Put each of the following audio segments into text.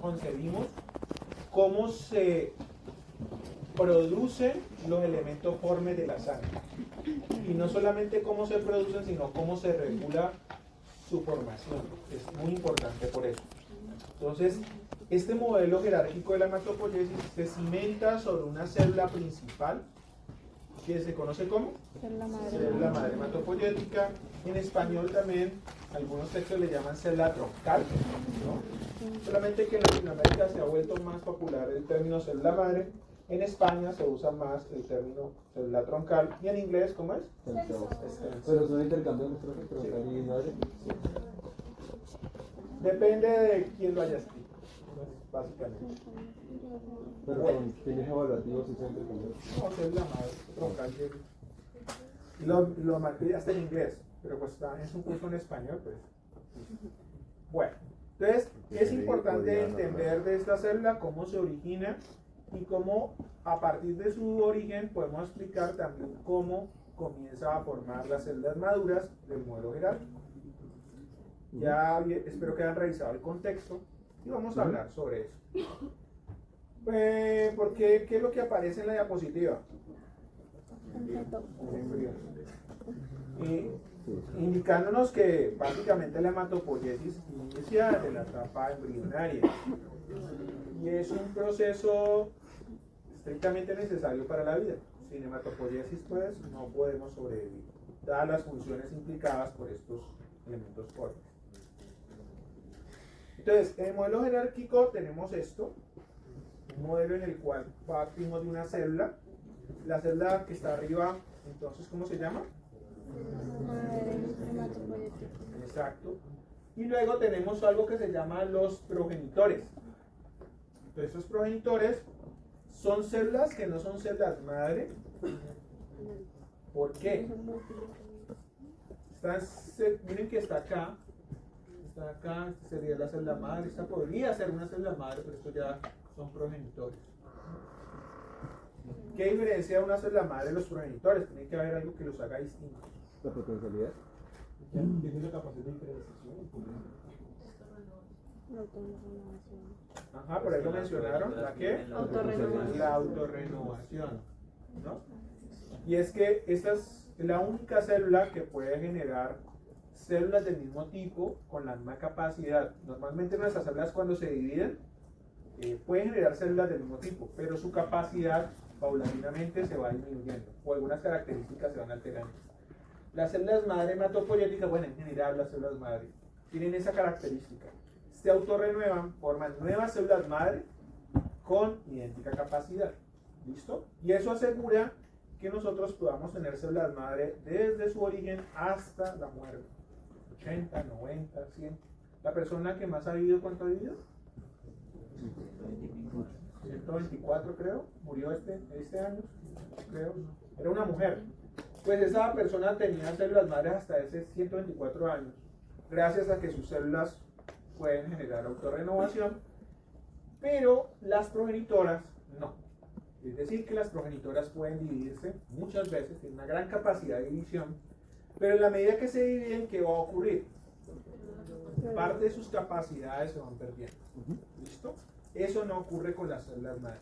concebimos cómo se producen los elementos formes de la sangre. Y no solamente cómo se producen, sino cómo se regula su formación. Es muy importante por eso. Entonces, este modelo jerárquico de la hematopoiesis se cimenta sobre una célula principal que se conoce como célula madre hematopoyética. En español también algunos textos le llaman célula troncal, ¿no? Solamente que en Latinoamérica se ha vuelto más popular el término célula madre. En España se usa más el término célula troncal. ¿Y en inglés cómo es? Pero son intercambiables, troncal y madre. Sí. Depende de quién lo haya escrito, básicamente. Pero con fines evaluativos sí son intercambiables. No, célula madre, troncal. Y lo marqué hasta en inglés, pero pues es un curso en español, pues. Bueno, entonces es importante entender de esta célula cómo se origina y cómo a partir de su origen podemos explicar también cómo comienza a formar las células maduras del modelo jerárquico. Ya espero que hayan revisado el contexto y vamos a hablar sobre eso. Porque, ¿qué es lo que aparece en la diapositiva? Indicándonos que básicamente la hematopoiesis inicia de la etapa embrionaria y es un proceso estrictamente necesario para la vida. Sin hematopoiesis pues no podemos sobrevivir, dadas las funciones implicadas por estos elementos formes. Entonces, en el modelo jerárquico tenemos esto, un modelo en el cual partimos de una célula, la célula que está arriba, entonces, ¿cómo se llama? Exacto. Y luego tenemos algo que se llama los progenitores. Entonces, estos progenitores son células que no son células madre. ¿Por qué? Miren que está acá, esta sería la célula madre, esta podría ser una célula madre, pero esto ya son progenitores. ¿Qué diferencia una célula madre de los progenitores? Tiene que haber algo que los haga distintos. La potencialidad. ¿Tiene la capacidad de diferenciación? Ajá, por ahí lo mencionaron. ¿La qué? Autorrenovación. La autorrenovación, ¿no? Y es que esta es la única célula que puede generar células del mismo tipo con la misma capacidad. Normalmente nuestras células cuando se dividen pueden generar células del mismo tipo, pero su capacidad paulatinamente se va disminuyendo o algunas características se van alterando. Las células madre hematopoyéticas, bueno, en general las células madre, tienen esa característica. Se autorrenuevan, forman nuevas células madre con idéntica capacidad. ¿Listo? Y eso asegura que nosotros podamos tener células madre desde su origen hasta la muerte. 80, 90, 100. La persona que más ha vivido, ¿cuánto ha vivido? 124 creo, murió este año, creo. Era una mujer. Pues esa persona tenía células madres hasta ese 124 años, gracias a que sus células pueden generar autorrenovación, pero las progenitoras no. Es decir, que las progenitoras pueden dividirse muchas veces, tienen una gran capacidad de división, pero en la medida que se dividen, ¿qué va a ocurrir? Parte de sus capacidades se van perdiendo. ¿Listo? Eso no ocurre con las células madre.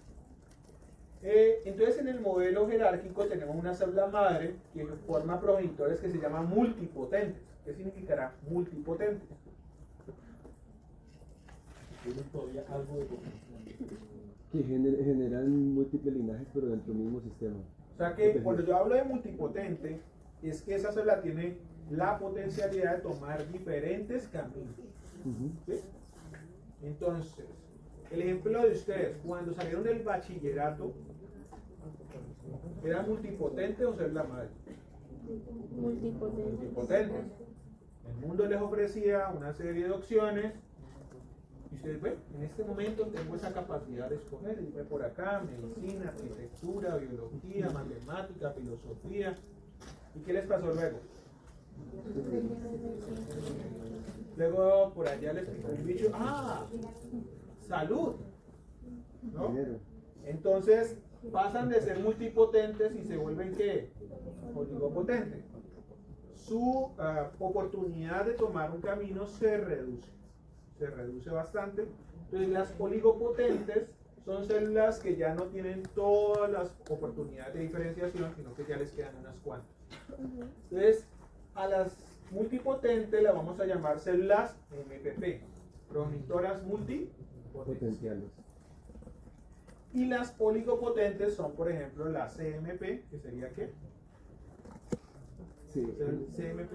Entonces, en el modelo jerárquico tenemos una célula madre que forma progenitores que se llaman multipotentes. ¿Qué significará multipotentes? Tienen todavía algo de potencial. Que generan múltiples linajes, pero dentro del mismo sistema. O sea que cuando yo hablo de multipotente, es que esa célula tiene la potencialidad de tomar diferentes caminos. ¿Sí? Entonces, el ejemplo de ustedes, cuando salieron del bachillerato, ¿era multipotente o célula madre? Multipotente. El mundo les ofrecía una serie de opciones. Y ustedes ven, en este momento tengo esa capacidad de escoger, irme por acá, medicina, arquitectura, biología, matemática, filosofía. ¿Y qué les pasó luego? Luego por allá les picó el bicho. ¡Ah! Salud. ¿No? Entonces pasan de ser multipotentes y se vuelven ¿qué? Oligopotentes. Su oportunidad de tomar un camino se reduce bastante. Entonces las oligopotentes son células que ya no tienen todas las oportunidades de diferenciación, sino que ya les quedan unas cuantas. Entonces, a las multipotentes las vamos a llamar células MPP, progenitoras multipotentes. Potenciales. Y las oligopotentes son, por ejemplo, la CMP, que sería ¿qué? Sí. CMP,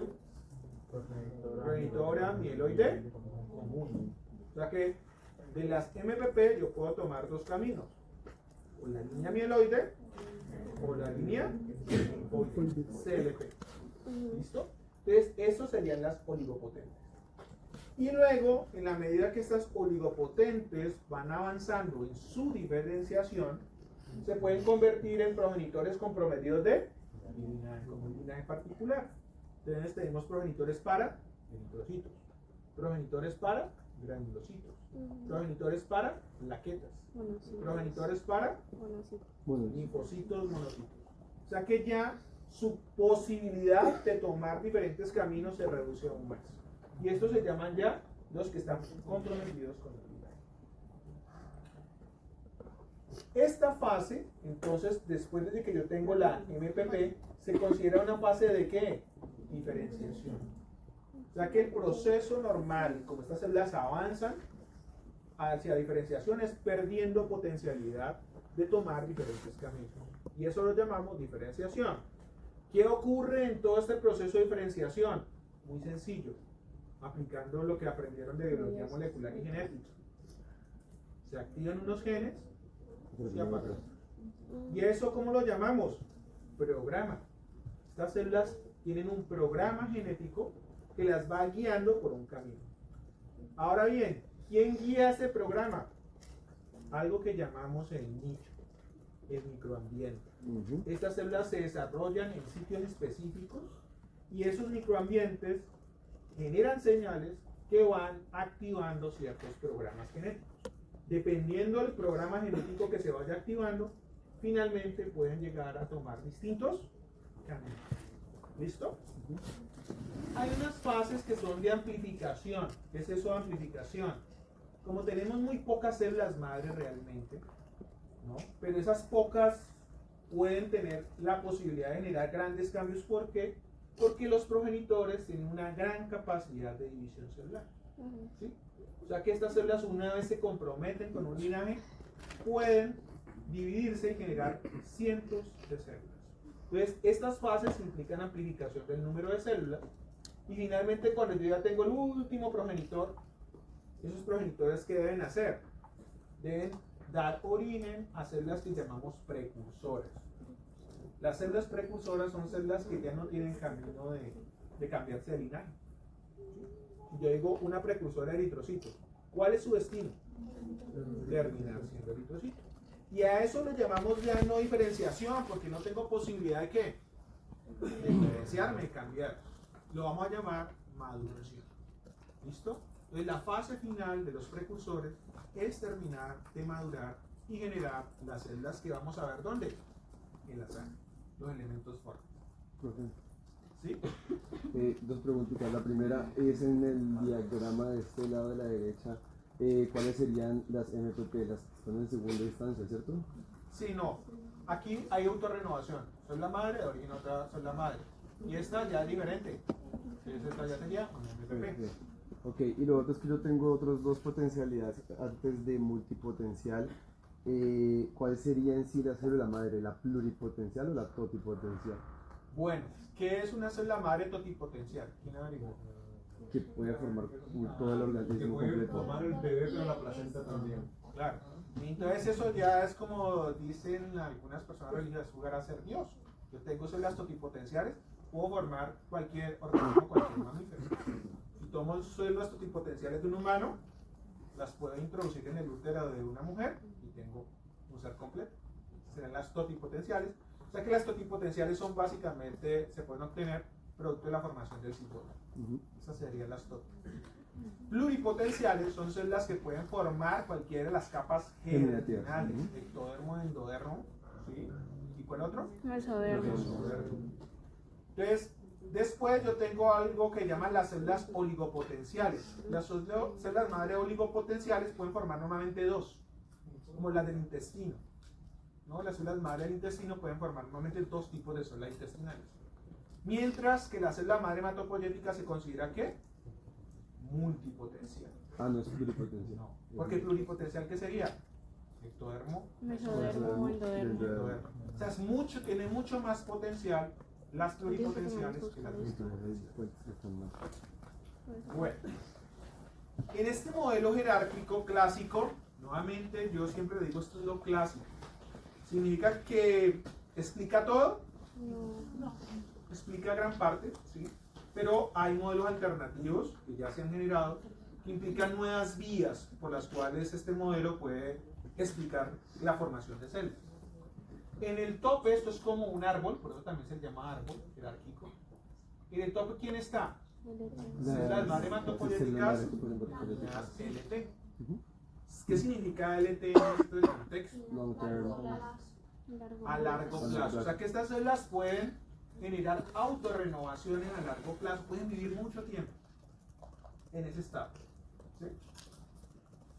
progenitora mieloide común. O sea que de las MPP yo puedo tomar dos caminos, o la línea mieloide o la línea linfoide, CLP. ¿Listo? Entonces, esos serían las oligopotentes. Y luego, en la medida que estas oligopotentes van avanzando en su diferenciación, se pueden convertir en progenitores comprometidos de linaje particular. Entonces tenemos progenitores para eritrocitos, progenitores para granulocitos, progenitores para plaquetas, progenitores para linfocitos, monocitos. O sea que ya su posibilidad de tomar diferentes caminos se reduce aún más. Y estos se llaman ya los que están comprometidos con el linaje. Esta fase, entonces, después de que yo tengo la MPP, se considera una fase de ¿qué? Diferenciación. O sea que el proceso normal, como estas células avanzan hacia diferenciación, es perdiendo potencialidad de tomar diferentes caminos. Y eso lo llamamos diferenciación. ¿Qué ocurre en todo este proceso de diferenciación? Muy sencillo, aplicando lo que aprendieron de biología molecular y genética. Se activan unos genes, se apagan. ¿Y eso cómo lo llamamos? Programa. Estas células tienen un programa genético que las va guiando por un camino. Ahora bien, ¿quién guía ese programa? Algo que llamamos el nicho, el microambiente. Estas células se desarrollan en sitios específicos y esos microambientes generan señales que van activando ciertos programas genéticos. Dependiendo del programa genético que se vaya activando, finalmente pueden llegar a tomar distintos caminos. ¿Listo? Hay unas fases que son de amplificación. ¿Qué es eso de amplificación? Como tenemos muy pocas células madre realmente, ¿no? Pero esas pocas pueden tener la posibilidad de generar grandes cambios. ¿Por qué? Porque los progenitores tienen una gran capacidad de división celular. ¿Sí? O sea que estas células, una vez se comprometen con un linaje, pueden dividirse y generar cientos de células. Entonces, estas fases implican amplificación del número de células. Y finalmente, cuando yo ya tengo el último progenitor, esos progenitores, ¿qué deben hacer? Deben dar origen a células que llamamos precursoras. Las células precursoras son células que ya no tienen camino de cambiarse de linaje. Yo digo una precursora de eritrocito. ¿Cuál es su destino? Terminar siendo eritrocito. Y a eso lo llamamos ya no diferenciación, porque no tengo posibilidad de ¿qué? De diferenciarme, de cambiar. Lo vamos a llamar maduración. ¿Listo? Entonces la fase final de los precursores es terminar de madurar y generar las células que vamos a ver ¿dónde? En la sangre, los elementos fuertes. ¿Sí? Dos preguntitas. La primera es en el diagrama de este lado de la derecha. ¿Cuáles serían las MPP? Las que están en segunda instancia, ¿cierto? Sí, no. Aquí hay autorrenovación. Soy la madre, de origen otra soy la madre. Y esta ya es diferente. Entonces esta ya sería una MPP. Ok, y lo otro es que yo tengo otros dos potencialidades antes de multipotencial. ¿Cuál sería en sí la célula madre? ¿La pluripotencial o la totipotencial? Bueno, ¿qué es una célula madre totipotencial? ¿Quién averiguó? Que puede formar todo el organismo Que puede completo. formar el bebé, pero la placenta también. Claro. Y entonces eso ya es como dicen algunas personas religiosas, jugar a ser Dios. Yo tengo células totipotenciales, puedo formar cualquier organismo, cualquier mamífero. Si tomo células totipotenciales de un humano, las puedo introducir en el útero de una mujer y tengo un ser completo. Serán las totipotenciales. O sea que las totipotenciales son básicamente, se pueden obtener producto de la formación del cigoto. Esas serían las totis. Pluripotenciales son células que pueden formar cualquiera de las capas germinales, ectodermo, endodermo, ¿sí? ¿Y cuál otro? Mesodermo. Mesodermo. Entonces, Después yo tengo algo que llaman las células oligopotenciales. Las células madre oligopotenciales pueden formar normalmente dos, como las del intestino, ¿no? Las células madre del intestino pueden formar normalmente dos tipos de células intestinales. Mientras que la célula madre hematopoyética se considera ¿qué? Multipotencial. Ah, no es pluripotencial. No. ¿Por qué pluripotencial qué sería? Ectodermo, Mesodermo, endodermo. endodermo. O sea, tiene mucho más potencial las pluripotenciales que las multipotenciales. Bueno, en este modelo jerárquico clásico, nuevamente yo siempre digo esto es lo clásico. ¿Significa que explica todo? No. Explica gran parte, ¿sí? Pero hay modelos alternativos que ya se han generado que implican nuevas vías por las cuales este modelo puede explicar la formación de células. En el tope, esto es como un árbol, por eso también se llama árbol jerárquico. En el tope, ¿quién está? Células madre hematopoyéticas, las LT. ¿Qué significa LT en este contexto? Long term. A largo plazo. O sea que estas células pueden generar autorrenovaciones a largo plazo, pueden vivir mucho tiempo en ese estado. ¿Sí?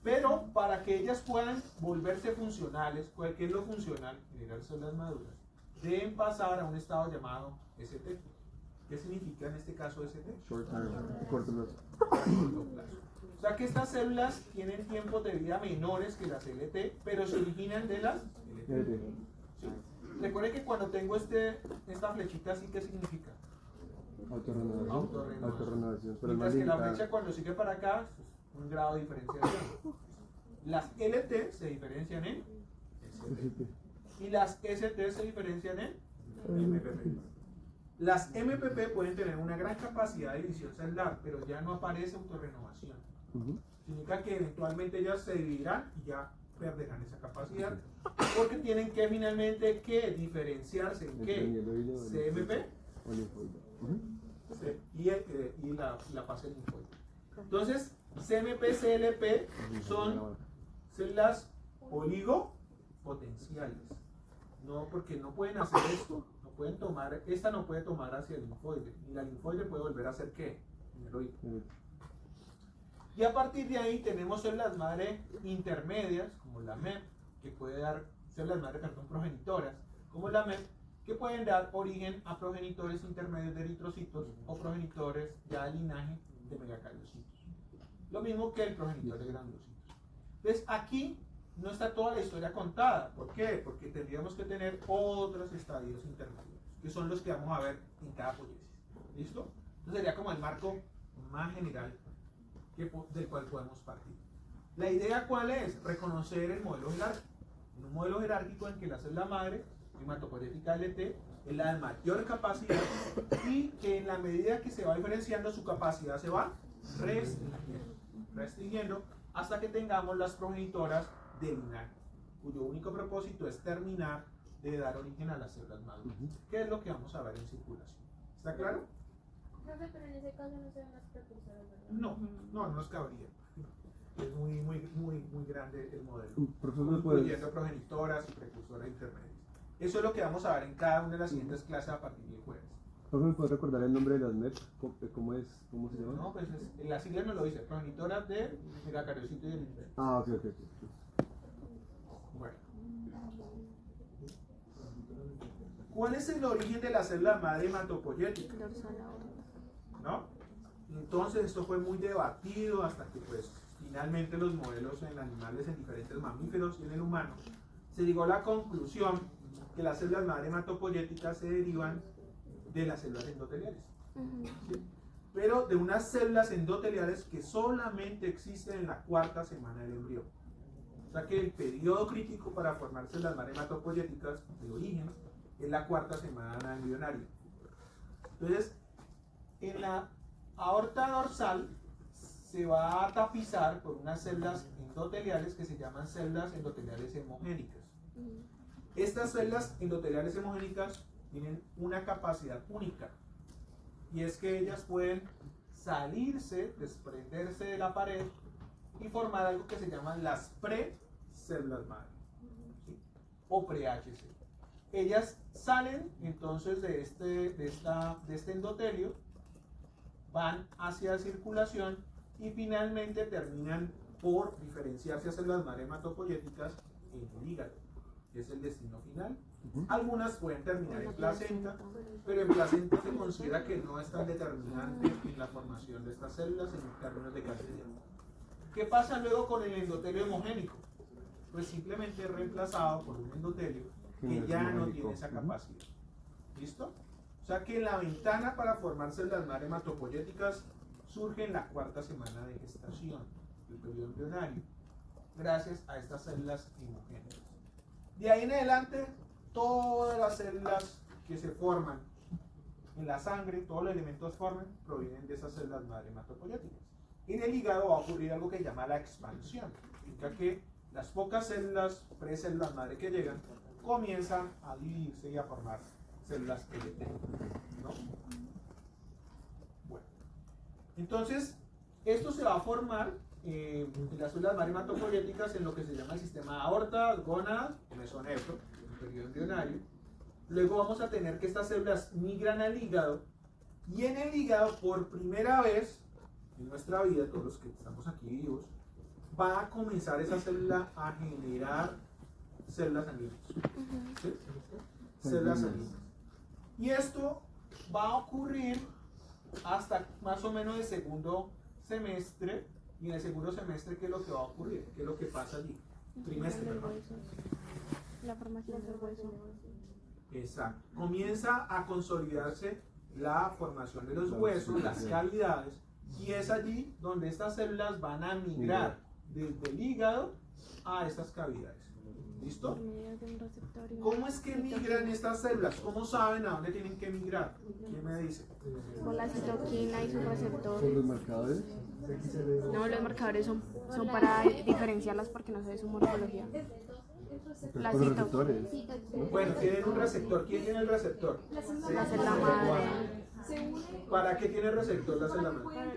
Pero para que ellas puedan volverse funcionales, ¿qué es lo funcional? Generar células maduras. Deben pasar a un estado llamado ST. ¿Qué significa en este caso ST? Short term. Corto plazo. Corto plazo. O sea que estas células tienen tiempos de vida menores que las LT, pero se originan de las LT. ¿Sí? Recuerde que cuando tengo esta flechita así, ¿qué significa? Autorrenovación. Autorrenovación. Pero Mientras que la indica- flecha cuando sigue para acá es un grado de diferenciación. Las LT se diferencian en ST y las ST se diferencian en MPP. Las MPP pueden tener una gran capacidad de división celular, pero ya no aparece autorrenovación. Significa que eventualmente ellas se dividirán y ya perderán esa capacidad, porque tienen que finalmente que diferenciarse en Entre qué mieloide o CMP o linfoide. y la fase linfoide. Entonces, CMP, CLP son células oligopotenciales. No, porque no pueden hacer esto. No pueden tomar, esta no puede tomar hacia el linfoide. Y la linfoide puede volver a hacer ¿qué? Mieloide. Y a partir de ahí tenemos células madre intermedias, como la MEP, que puede dar células madre, perdón, progenitoras, como la MEP, que pueden dar origen a progenitores intermedios de eritrocitos o progenitores ya de linaje de megacariocitos. Lo mismo que el progenitor de granulocitos. Entonces aquí no está toda la historia contada. ¿Por qué? Porque tendríamos que tener otros estadios intermedios, que son los que vamos a ver en cada poiesis. ¿Listo? Entonces sería como el marco más general del cual podemos partir. La idea ¿cuál es? Reconocer el modelo jerárquico. Un modelo jerárquico en que la célula madre, hematopoyética LT, es la de mayor capacidad y que en la medida que se va diferenciando su capacidad se va restringiendo hasta que tengamos las progenitoras de linaje, cuyo único propósito es terminar de dar origen a las células maduras, que es lo que vamos a ver en circulación. ¿Está claro? Profe, pero en ese caso no se ven las precursoras, ¿verdad? No nos cabría. Es muy grande el modelo. Profesor, ¿me puedes- Incluyendo progenitoras y precursoras intermedias. Eso es lo que vamos a ver en cada una de las siguientes clases a partir del jueves. Profe, ¿me puedes recordar el nombre de las MEP? ¿Cómo es? ¿Cómo se llama? No, pues la sigla no lo dice, progenitoras de megacariocito y del intestino. Ah, ok. Bueno. ¿Cuál es el origen de la célula madre hematopoyética? Dorsal aorta. ¿No? Entonces esto fue muy debatido hasta que pues finalmente los modelos en animales, en diferentes mamíferos y en el humano, se llegó a la conclusión que las células madre hematopoyéticas se derivan de las células endoteliales. ¿Sí? Pero de unas células endoteliales que solamente existen en la cuarta semana del embrión. O sea que el periodo crítico para formar células madre hematopoyéticas de origen es la cuarta semana embrionaria. Entonces, en la aorta dorsal se va a tapizar por unas células endoteliales que se llaman células endoteliales hemogénicas. Estas células endoteliales hemogénicas tienen una capacidad única, y es que ellas pueden salirse, desprenderse de la pared y formar algo que se llaman las pre-células madre, ¿sí? O pre-HC. ellas salen entonces de este endotelio, van hacia circulación y finalmente terminan por diferenciarse hacia las madres hematopoyéticas en el hígado, que es el destino final. Algunas pueden terminar en placenta, pero en placenta se considera que no es tan determinante en la formación de estas células en términos de cantidad. ¿Qué pasa luego con el endotelio hemogénico? Pues simplemente es reemplazado por un endotelio que ya no tiene esa capacidad. ¿Listo? O sea que la ventana para formar células madre hematopoyéticas surge en la cuarta semana de gestación del periodo embrionario, gracias a estas células hemogénicas. De ahí en adelante, todas las células que se forman en la sangre, todos los elementos formen, provienen de esas células madre hematopoyéticas. En el hígado va a ocurrir algo que se llama la expansión, significa que las pocas células, precélulas madre que llegan, comienzan a dividirse y a formar células LT, ¿no? Bueno, entonces, esto se va a formar en las células madre hematopoyéticas en lo que se llama el sistema aorta, gónadas, mesonefro, el periodo embrionario. Luego vamos a tener que estas células migran al hígado, y en el hígado, por primera vez en nuestra vida, todos los que estamos aquí vivos, va a comenzar esa célula a generar células sanguíneas. ¿Sí? Células sanguíneas. Y esto va a ocurrir hasta más o menos el segundo semestre. Y en el segundo semestre, ¿qué es lo que va a ocurrir? ¿Qué es lo que pasa allí? Trimestre, perdón. La formación del hueso. Exacto. Comienza a consolidarse la formación de los huesos, las cavidades, y es allí donde estas células van a migrar desde el hígado a estas cavidades. ¿Listo? ¿Cómo es que migran estas células? ¿Cómo saben a dónde tienen que migrar? ¿Quién me dice? Por la citoquina y sus ¿Son receptores. los marcadores? No, los marcadores son para diferenciarlas porque no sé su morfología. La Por los cito. receptores. Bueno, tienen un receptor. ¿Quién tiene el receptor? La célula madre. ¿Para qué tiene el receptor la célula madre?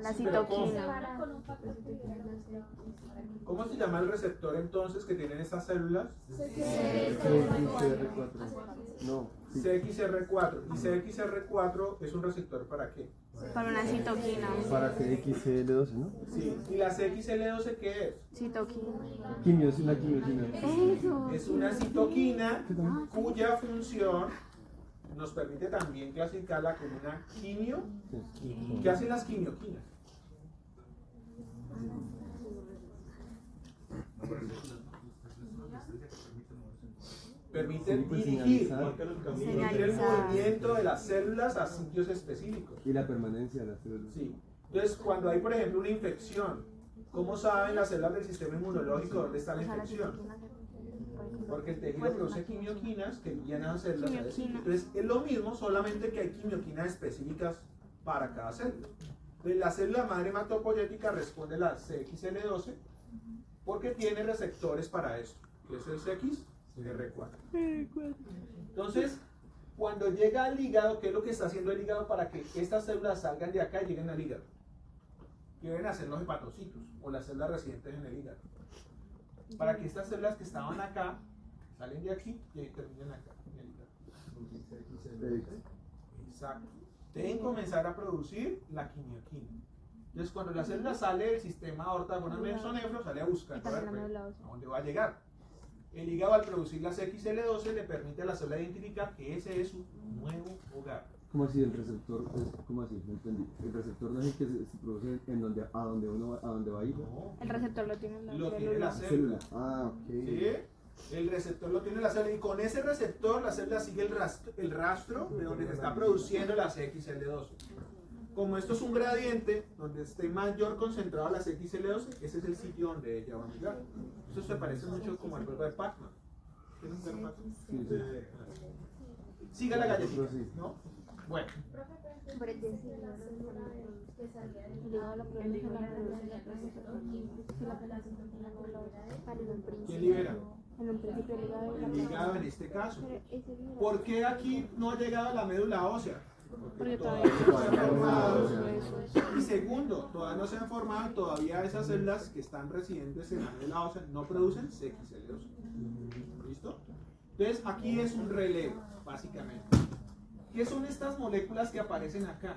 La Sí, pero ¿cómo? citoquina. ¿Cómo se llama el receptor entonces que tienen estas células? CXR4. No. Sí. CXR4. ¿Y CXR4 es un receptor para qué? Para una citoquina. Para CXL12, ¿no? Sí. ¿Y la CXL12 qué es? Citoquina. Quimio, es una quimiosina. Eso. Es una citoquina cuya función nos permite también clasificarla como una quimio. ¿Qué hacen las quimioquinas? Permiten Sí, pues, dirigir señalizar. el movimiento de las células a sitios específicos. Y la permanencia de las células. Sí. Entonces, cuando hay, por ejemplo, una infección, ¿cómo saben las células del sistema inmunológico dónde está la infección? Porque el tejido produce quimioquinas que guían a las células a ese sitio. Entonces, es lo mismo, solamente que hay quimioquinas específicas para cada célula. Entonces, la célula madre hematopoyética responde a la CXL12 porque tiene receptores para eso, que es el CXR4. Entonces, cuando llega al hígado, ¿qué es lo que está haciendo el hígado para que estas células salgan de acá y lleguen al hígado? ¿Qué deben hacer los hepatocitos o las células residentes en el hígado? Para que estas células que estaban acá salen de aquí y terminen acá en el hígado. Exacto. Deben comenzar a producir la quimioquina. Entonces, cuando la célula sale del sistema aorta con el mesonefro, sale a buscar a dónde va a llegar. El hígado, al producir la CXL12, le permite a la célula identificar que ese es su nuevo hogar. ¿Cómo así el receptor? ¿Cómo así? No entendí. El receptor no es el que se produce en donde, a donde va a ir. No, El receptor lo tiene la lo tiene la célula. célula. Ah, ok. ¿Sí? El receptor lo tiene la célula y con ese receptor la célula sigue el rastro de donde se está produciendo la CXL12. Como esto es un gradiente, donde esté mayor concentrado la CXL12, ese es el sitio donde ella va a migrar. Eso se parece mucho como al juego de Pac-Man. ¿Tienen un juego de Pac-Man? Sí, sí. Siga la galletita, Sí. ¿no? Bueno, ¿quién libera? En un principio el hígado. El hígado en este caso. ¿Por qué aquí no ha llegado la médula ósea? Porque todavía no se han todavía no formado. se han formado. Y segundo, todavía no se han formado, todavía esas células que están residentes en la médula ósea no producen CXL12. ¿Listo? Entonces aquí es un relevo, básicamente. ¿Qué son estas moléculas que aparecen acá?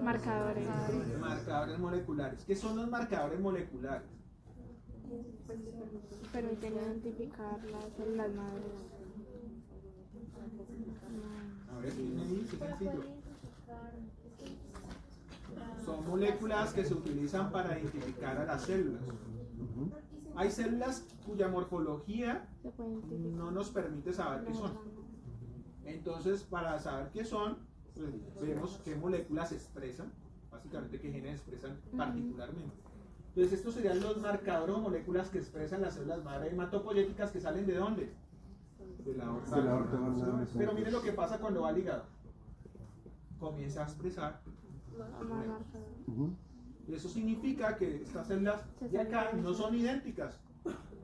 Marcadores. Marcadores moleculares. ¿Qué son los marcadores moleculares? Permiten identificar las células madres. A ver, ¿qué me dice? Sencillo. Son moléculas que se utilizan para identificar a las células. Hay células cuya morfología Se puede identificar. no nos permite saber qué son. Entonces, para saber qué son, pues, vemos qué moléculas se expresan, básicamente qué genes expresan particularmente. Entonces, estos serían los marcadores o moléculas que expresan las células madre hematopoyéticas que salen de dónde? De la aorta. De la aorta materna. Pero miren lo que pasa cuando va ligado. Comienza a expresar. Más marcadores. Ujú. Eso significa que estas células de acá no son idénticas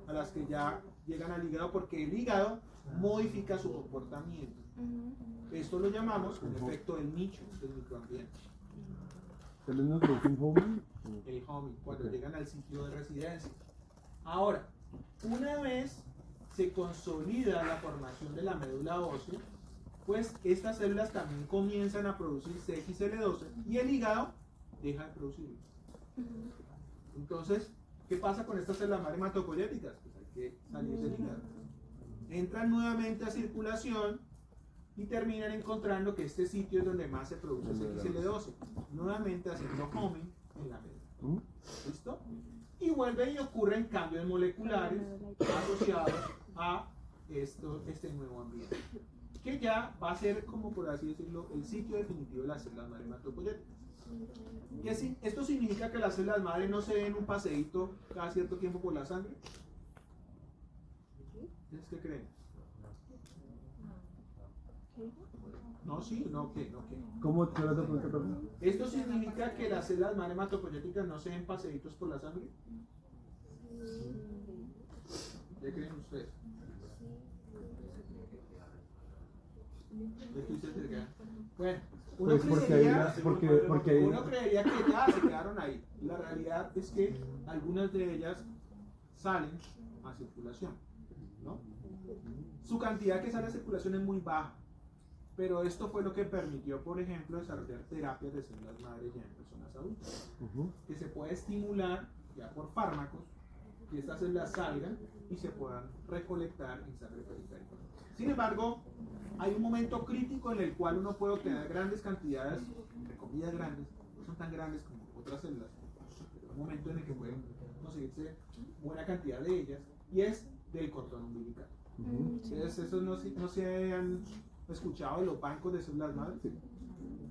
a las que ya llegan al hígado porque el hígado modifica su comportamiento. Esto lo llamamos el efecto del nicho del microambiente. ¿Tal nos produce un homing? El homing, cuando llegan al sitio de residencia. Ahora, una vez se consolida la formación de la médula ósea, pues estas células también comienzan a producir CXL12 y el hígado deja de producirlo. Entonces, ¿qué pasa con estas células madre hematopoyéticas? Pues hay que salir del hígado. Entran nuevamente a circulación y terminan encontrando que este sitio es donde más se produce CXL12, nuevamente haciendo homing en la médula. ¿Listo? Y vuelven y ocurren cambios moleculares asociados a este nuevo ambiente, que ya va a ser, como por así decirlo, el sitio definitivo de las células madre hematopoyéticas. Y así, esto significa que las células madre no se den un paseíto cada cierto tiempo por la sangre. ¿Ustedes qué creen? No, sí, no, ¿qué? No, ¿qué? ¿Cómo te la pregunta, perdón? ¿Esto significa que las células madre hematopoyéticas no se den paseitos por la sangre? ¿Qué creen ustedes? Estoy cerca. Bueno, uno Pues porque hay creería, porque hay- uno creería que ya se quedaron ahí. La realidad es que algunas de ellas salen a circulación, ¿no? Su cantidad que sale a circulación es muy baja, pero esto fue lo que permitió, por ejemplo, desarrollar terapias de células madre ya en personas adultas, que se puede estimular ya por fármacos, que estas células salgan y se puedan recolectar en sangre periférica. Sin embargo, hay un momento crítico en el cual uno puede obtener grandes cantidades, entre comillas grandes, no son tan grandes como otras células, pero un momento en el que pueden conseguirse buena cantidad de ellas, y es del cordón umbilical. Entonces, ¿esos no se han escuchado de los bancos de células madre?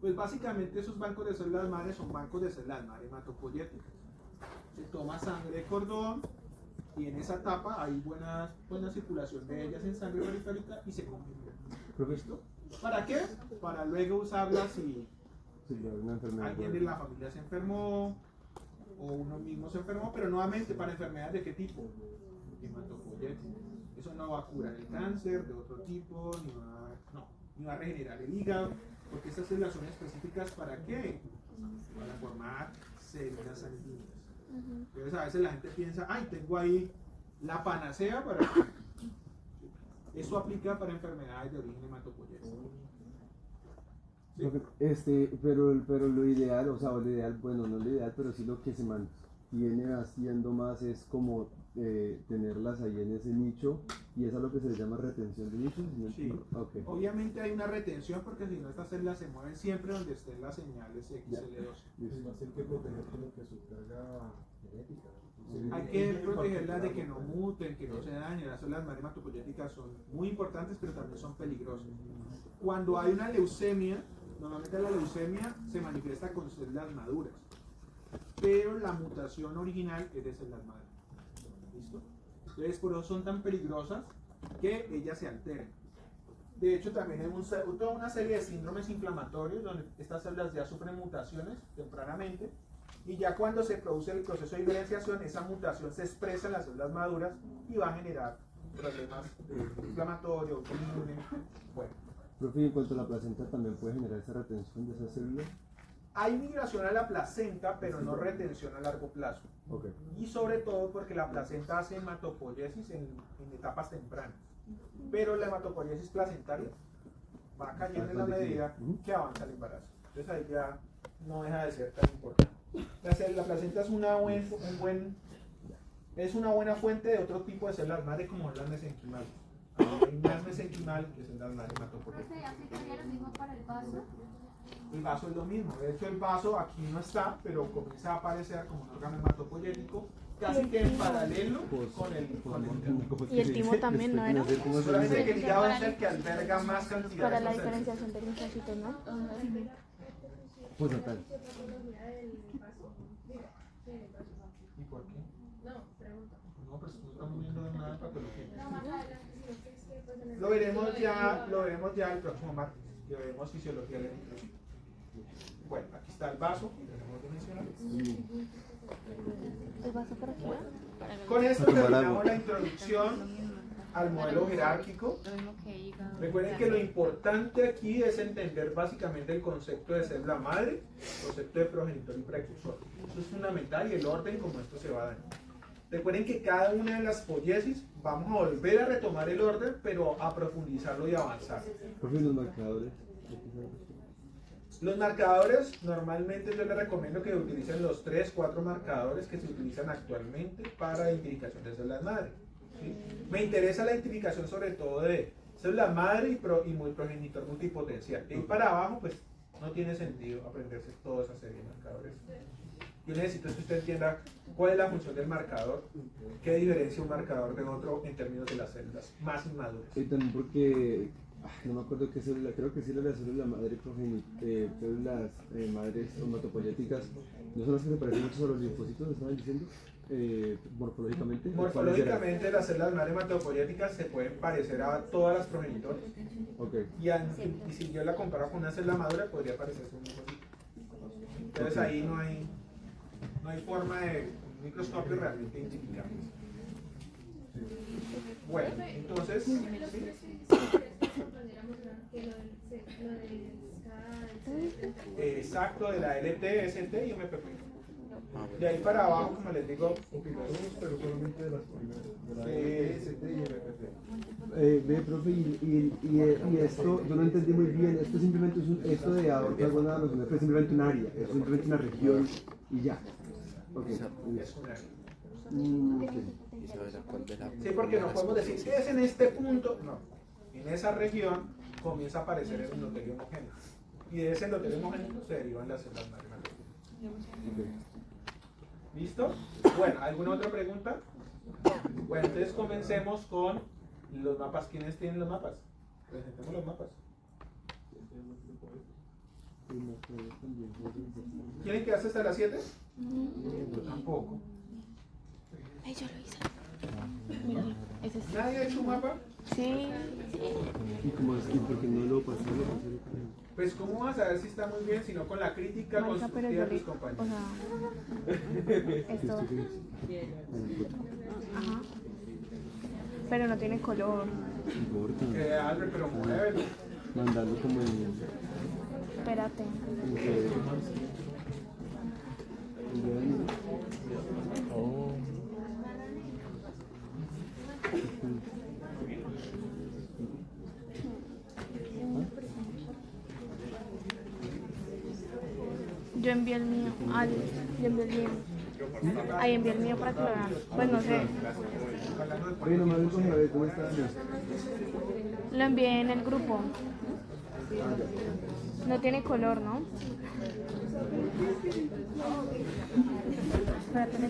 Pues básicamente esos bancos de células madre son bancos de células madre hematopoyéticas. Se toma sangre de cordón y en esa etapa hay buena circulación de ellas en sangre periférica y se convierte. ¿Listo? ¿Para qué? Para luego usarlas si Sí, una enfermedad. alguien de la familia se enfermó o uno mismo se enfermó, pero nuevamente para enfermedades de qué tipo? Hematopoyéticas. Eso no va a curar el cáncer de otro tipo, ni va a regenerar el hígado, porque estas células son específicas ¿para qué? Para formar células sanguíneas. Entonces a veces la gente piensa, ay, tengo ahí la panacea para... Eso aplica para enfermedades de origen hematopoyético. ¿Sí? Pero lo ideal, o sea, lo ideal, bueno, no lo ideal, pero sí lo que se mantiene haciendo más es como tenerlas ahí en ese nicho, y eso es lo que se le llama retención de nichos. Sí. Okay. Obviamente hay una retención porque si no estas células se mueven siempre donde estén las señales XL12. Va a ser que proteger como que su carga genética. Hay que protegerlas de que no muten, que no se dañen. Las células madre hematopoyéticas son muy importantes, pero también son peligrosas. Cuando hay una leucemia, normalmente la leucemia se manifiesta con células maduras, pero la mutación original es de células madre. ¿Listo? Entonces, por eso son tan peligrosas que ellas se alteren. De hecho, también hay toda una serie de síndromes inflamatorios donde estas células ya sufren mutaciones tempranamente, y ya cuando se produce el proceso de diferenciación, esa mutación se expresa en las células maduras y va a generar problemas inflamatorios, autoinmunes. Bueno, Profe, y en cuanto a la placenta, ¿también puede generar esa retención de esas células? Hay migración a la placenta, pero no retención a largo plazo. Ok. Y sobre todo porque la placenta hace hematopoiesis en etapas tempranas. Pero la hematopoiesis placentaria va cayendo en la medida que avanza el embarazo. Entonces ahí ya no deja de ser tan importante. La placenta es es una buena fuente de otro tipo de células madre como las mesenquimales. Hay más mesenquimal que células madre hematopoiesis. ¿Profe, aplicaría lo mismo para el vaso? El vaso es lo mismo. De hecho, el vaso aquí no está, pero comienza a aparecer como un órgano hematopoyético casi que en paralelo con el hígado. Y el timo también, ¿no era? Solamente que el hígado es el que alberga más cantidad Para de la esas células. diferenciación de linfocitos, ¿no? Pues natal. ¿Y por qué? No, pues no estamos viendo nada de patología. Lo veremos ya el próximo martes, que veremos fisiología de la nutrición. Bueno, aquí está el vaso, que tenemos que mencionar. ¿El vaso por aquí? Con esto A tomar terminamos agua. la introducción al modelo jerárquico. Recuerden que lo importante aquí es entender básicamente el concepto de célula madre, el concepto de progenitor y precursor. Eso es fundamental y el orden como esto se va dando. Recuerden que cada una de las poiesis vamos a volver a retomar el orden, pero a profundizarlo y avanzar. Profe, los marcadores. Los marcadores, normalmente yo les recomiendo que utilicen los 3-4 marcadores que se utilizan actualmente para identificación de células madre. ¿Sí? Me interesa la identificación sobre todo de células madre y progenitor multipotencial. De ahí para abajo, pues no tiene sentido aprenderse toda esa serie de marcadores. Yo necesito que usted entienda cuál es la función del marcador, qué diferencia un marcador de otro en términos de las células más inmaduras. Y también porque, no me acuerdo qué célula, creo que sí las células madre células madres hematopoyéticas, ¿no son las que se parecen mucho a los linfocitos, me estaban diciendo? Morfológicamente. Morfológicamente las células madre hematopoyéticas se pueden parecer a todas las progenitoras. Ok. Y si yo la comparo con una célula madura, podría parecerse un linfocito. Entonces ahí no hay forma de un microscopio realmente identificar. Bueno, entonces, exacto, de la LT, ST y MPP. De ahí para abajo, como les digo, Pero solamente de las primeras, de la ST y Ve, profe, y esto, yo no entendí muy bien, esto simplemente esto de aorta aguda es simplemente un área, es simplemente una región y ya. Ok. es un área. Ok. Sí, porque no podemos decir, es en este punto, no. En esa región comienza a aparecer el endotelio homogéneo. Y de ese endotelio homogéneo se derivan las células madre. ¿Listo? Bueno, ¿alguna otra pregunta? Bueno, entonces comencemos con los mapas. ¿Quiénes tienen los mapas? Presentemos los mapas. ¿Quieren quedarse hasta las 7? Yo tampoco. Ay, yo lo hice. Míralo, ese es. ¿Nadie ha hecho un mapa? Sí. ¿Y cómo es? ¿Y por qué no lo pasé? Pues ¿cómo vas a ver si está muy bien, sino con la crítica Marica, pero yo constructiva de le. tus compañeros? O sea. Esto. Ajá. Pero no tiene color. Importa. Albert, pero muévelo. Mandarlo como en... Espérate. Yo envié el mío. Yo envié el mío. Ahí envié el mío para que lo vean. Pues no sé. Oye, nomás ven con la vez, ¿dónde está? Lo envié en el grupo. No tiene color, ¿no? Espérate, me